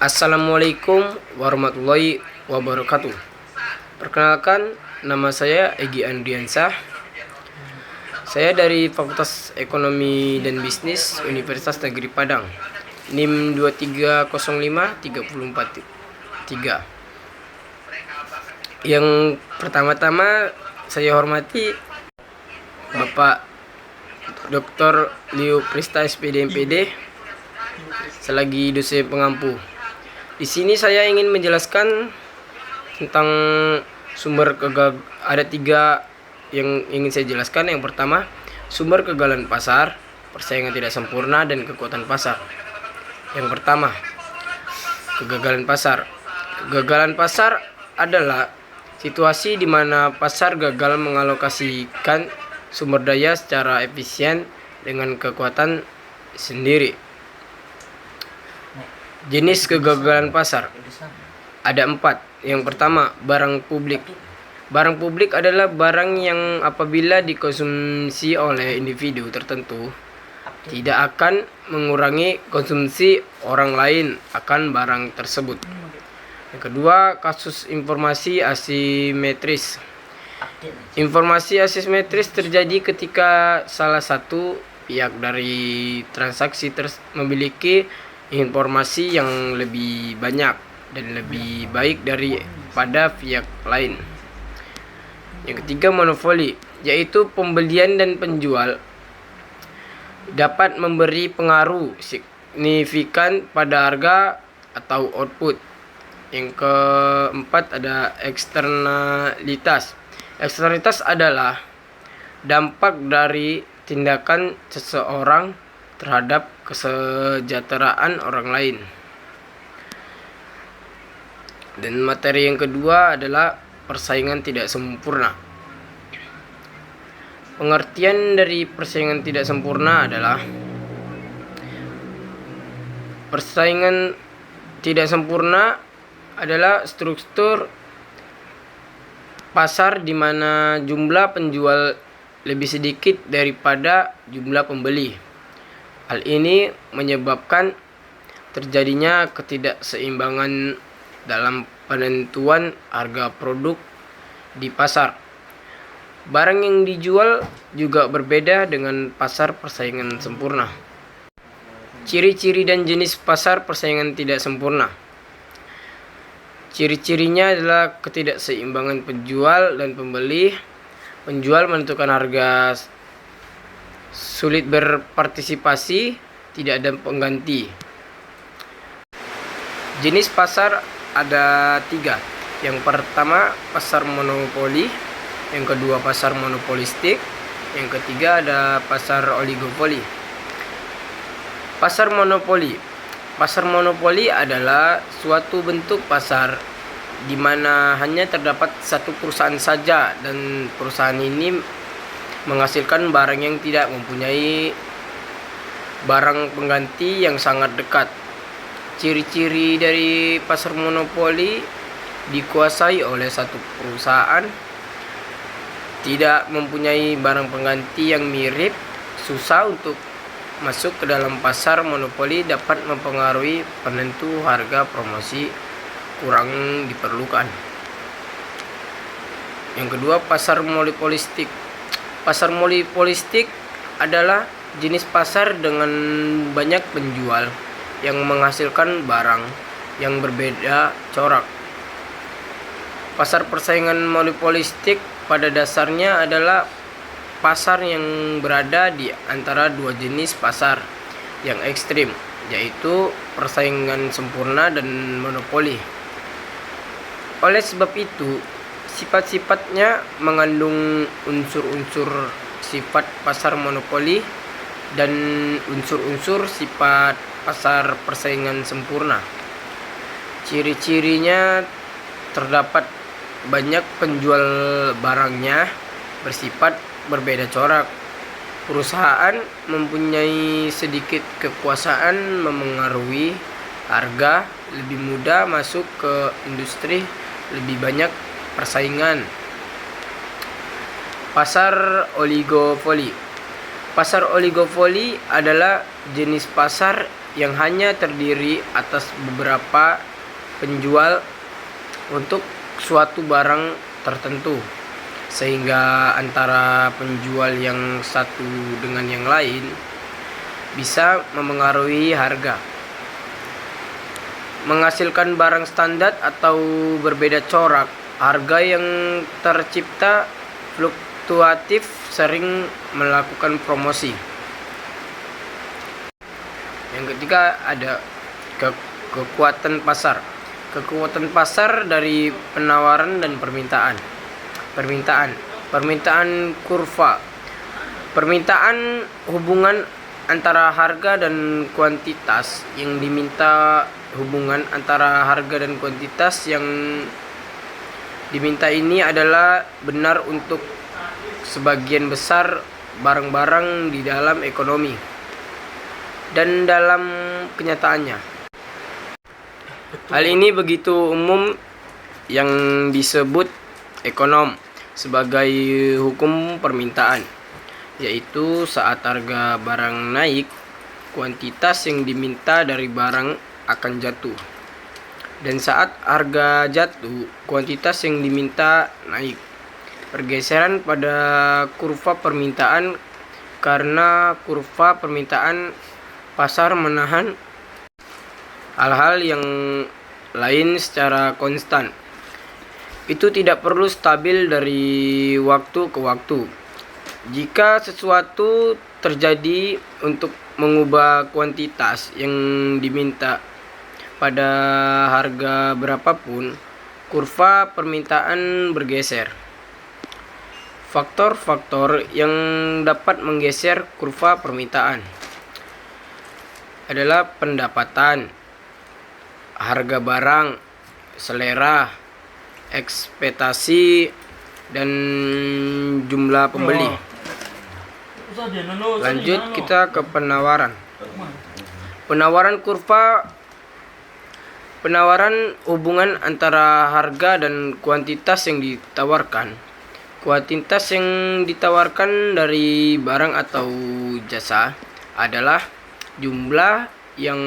Assalamualaikum warahmatullahi wabarakatuh. Perkenalkan, nama saya Egy Andriansah. Saya dari Fakultas Ekonomi dan Bisnis Universitas Negeri Padang, NIM 2305-343. Yang pertama-tama saya hormati Bapak Dr. Liu Prista SPD MPD selagi dosen pengampu. Di sini saya ingin menjelaskan tentang ada tiga yang ingin saya jelaskan. Yang pertama, sumber kegagalan pasar, persaingan tidak sempurna, dan kekuatan pasar. Yang pertama, kegagalan pasar. Kegagalan pasar adalah situasi di mana pasar gagal mengalokasikan sumber daya secara efisien dengan kekuatan sendiri. Jenis kegagalan pasar ada 4. Yang pertama, barang publik. Barang publik adalah barang yang apabila dikonsumsi oleh individu tertentu tidak akan mengurangi konsumsi orang lain akan barang tersebut. Yang kedua, kasus informasi asimetris. Informasi asimetris terjadi ketika salah satu pihak dari transaksi memiliki informasi yang lebih banyak dan lebih baik daripada pihak lain. Yang ketiga, monopoli, yaitu pembelian dan penjual dapat memberi pengaruh signifikan pada harga atau output. Yang keempat, ada eksternalitas. Eksternalitas adalah dampak dari tindakan seseorang terhadap kesejahteraan orang lain. Dan materi yang kedua adalah persaingan tidak sempurna. Pengertian dari persaingan tidak sempurna adalah persaingan tidak sempurna adalah struktur pasar di mana jumlah penjual lebih sedikit daripada jumlah pembeli. Hal ini menyebabkan terjadinya ketidakseimbangan dalam penentuan harga produk di pasar. Barang yang dijual juga berbeda dengan pasar persaingan sempurna. Ciri-ciri dan jenis pasar persaingan tidak sempurna. Ciri-cirinya adalah ketidakseimbangan penjual dan pembeli. Penjual menentukan harga, sulit berpartisipasi, tidak ada pengganti. Jenis pasar ada 3. Yang pertama, pasar monopoli. Yang kedua, pasar monopolistik. Yang ketiga, ada pasar oligopoli. Pasar monopoli. Pasar monopoli adalah suatu bentuk pasar di mana hanya terdapat satu perusahaan saja, dan perusahaan ini menghasilkan barang yang tidak mempunyai barang pengganti yang sangat dekat. Ciri-ciri dari pasar monopoli: dikuasai oleh satu perusahaan, tidak mempunyai barang pengganti yang mirip, susah untuk masuk ke dalam pasar monopoli, dapat mempengaruhi penentu harga, promosi kurang diperlukan. Yang kedua, pasar monopolistik. Pasar monopolistik adalah jenis pasar dengan banyak penjual yang menghasilkan barang yang berbeda corak. Pasar persaingan monopolistik pada dasarnya adalah pasar yang berada di antara dua jenis pasar yang ekstrim, yaitu persaingan sempurna dan monopoli. Oleh sebab itu, sifat-sifatnya mengandung unsur-unsur sifat pasar monopoli dan unsur-unsur sifat pasar persaingan sempurna. Ciri-cirinya terdapat banyak penjual barangnya bersifat berbeda corak. Perusahaan mempunyai sedikit kekuasaan memengaruhi harga, lebih mudah masuk ke industri, lebih banyak persaingan. Pasar oligopoli. Pasar oligopoli adalah jenis pasar yang hanya terdiri atas beberapa penjual untuk suatu barang tertentu, sehingga antara penjual yang satu dengan yang lain bisa memengaruhi harga, menghasilkan barang standar atau berbeda corak. Harga yang tercipta fluktuatif, sering melakukan promosi. Yang ketiga ada kekuatan pasar. Kekuatan pasar dari penawaran dan permintaan. Permintaan kurva. Permintaan hubungan antara harga dan kuantitas yang diminta. Hubungan antara harga dan kuantitas yang diminta ini adalah benar untuk sebagian besar barang-barang di dalam ekonomi dan dalam kenyataannya. Hal ini begitu umum yang disebut ekonom sebagai hukum permintaan, yaitu saat harga barang naik, kuantitas yang diminta dari barang akan jatuh, dan saat harga jatuh, kuantitas yang diminta naik. Pergeseran pada kurva permintaan, karena kurva permintaan pasar menahan hal-hal yang lain secara konstan. Itu tidak perlu stabil dari waktu ke waktu. Jika sesuatu terjadi untuk mengubah kuantitas yang diminta pada harga berapapun, kurva permintaan bergeser. Faktor-faktor yang dapat menggeser kurva permintaan adalah pendapatan, harga barang, selera, ekspektasi, dan jumlah pembeli. Lanjut kita ke penawaran. Penawaran hubungan antara harga dan kuantitas yang ditawarkan. Kuantitas yang ditawarkan dari barang atau jasa adalah jumlah yang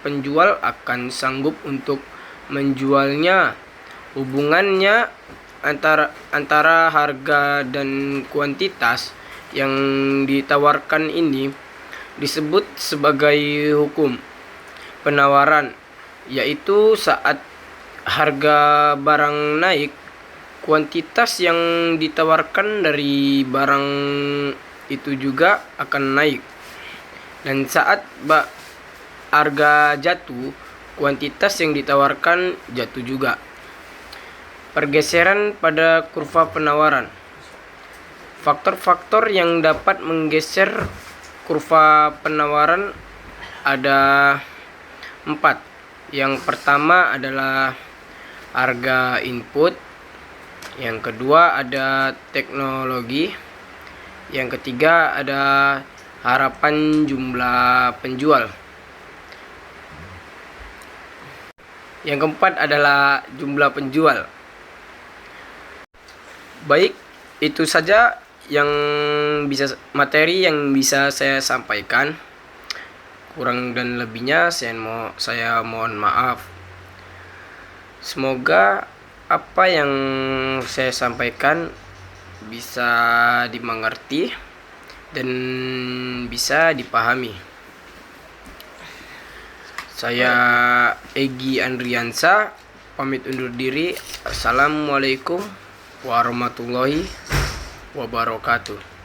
penjual akan sanggup untuk menjualnya. Hubungannya antara harga dan kuantitas yang ditawarkan ini disebut sebagai hukum penawaran, yaitu saat harga barang naik, kuantitas yang ditawarkan dari barang itu juga akan naik, dan saat harga jatuh, kuantitas yang ditawarkan jatuh juga. Pergeseran pada kurva penawaran. Faktor-faktor yang dapat menggeser kurva penawaran ada 4. Yang pertama adalah harga input. Yang kedua ada teknologi. Yang ketiga ada harapan jumlah penjual. Yang keempat adalah jumlah penjual. Baik, itu saja materi yang bisa saya sampaikan. Kurang dan lebihnya saya mohon maaf. Semoga apa yang saya sampaikan bisa dimengerti dan bisa dipahami. Saya Egi Andriansa pamit undur diri. Assalamualaikum warahmatullahi wabarakatuh.